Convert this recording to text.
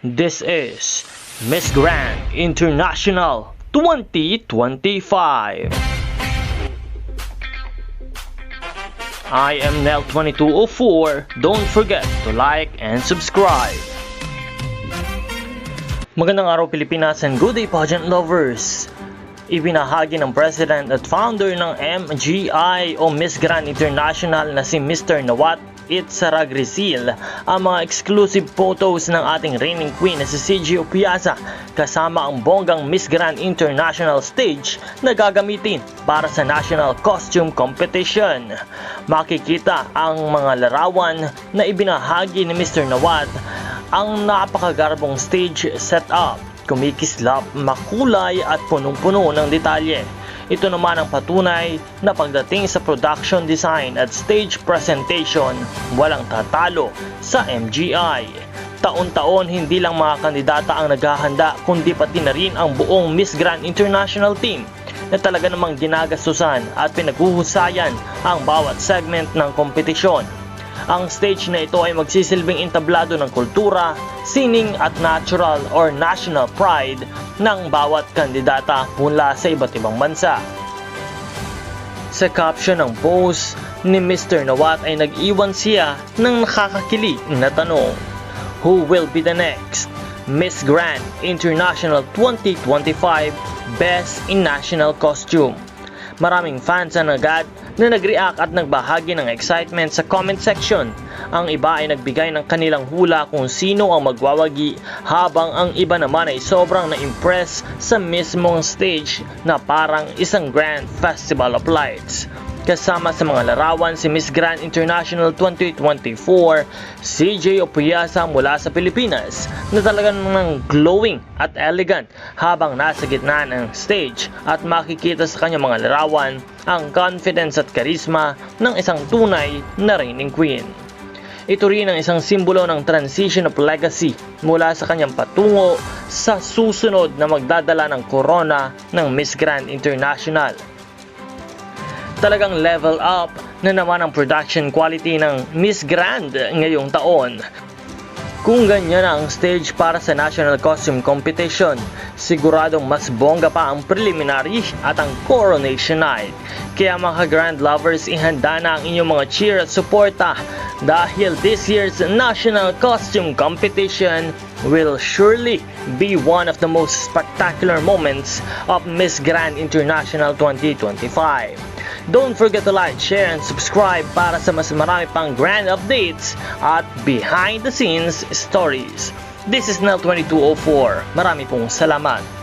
This is Miss Grand International 2025. I am Nel2204. Don't forget to like and subscribe. Magandang araw Pilipinas and good day pageant lovers. Ibinahagi ng President at founder ng MGI o Miss Grand International na si Mr. Nawat Itzaragrisil ang mga exclusive photos ng ating reigning queen na si CJ Opiasa kasama ang bonggang Miss Grand International stage na gagamitin para sa National Costume Competition. Makikita ang mga larawan na ibinahagi ni Mr. Nawat ang napakagarbong stage setup, kumikislap, makulay at punong-puno ng detalye. Ito naman ang patunay na pagdating sa production design at stage presentation, walang tatalo sa MGI. Taon-taon hindi lang mga kandidata ang naghahanda kundi pati na rin ang buong Miss Grand International team na talaga namang ginagastusan at pinaghuhusayan ang bawat segment ng kompetisyon. Ang stage na ito ay magsisilbing entablado ng kultura, sining at natural or national pride ng bawat kandidata mula sa iba't ibang bansa. Sa caption ng post ni Mr. Nawat ay nag-iwan siya ng nakakakilig na tanong, "Who will be the next Miss Grand International 2025 Best in National Costume?" Maraming fans ang agad na nag-react at nagbahagi ng excitement sa comment section. Ang iba ay nagbigay ng kanilang hula kung sino ang magwawagi, habang ang iba naman ay sobrang na-impress sa mismong stage na parang isang grand festival of lights. Kasama sa mga larawan si Miss Grand International 2024, CJ Opiasa mula sa Pilipinas na talagang glowing at elegant habang nasa gitna ng stage, at makikita sa kanyang mga larawan ang confidence at charisma ng isang tunay na reigning queen. Ito rin ang isang simbolo ng transition of legacy mula sa kanyang patungo sa susunod na magdadala ng corona ng Miss Grand International. Talagang level up na naman ang production quality ng Miss Grand ngayong taon. Kung ganyan ang stage para sa National Costume Competition, siguradong mas bongga pa ang preliminary at ang coronation night. Kaya mga Grand lovers, ihanda na ang inyong mga cheer at suporta dahil this year's National Costume Competition will surely be one of the most spectacular moments of Miss Grand International 2025. Don't forget to like, share, and subscribe para sa mas marami pang grand updates at behind the scenes stories. This is Nel2204. Marami pong salamat.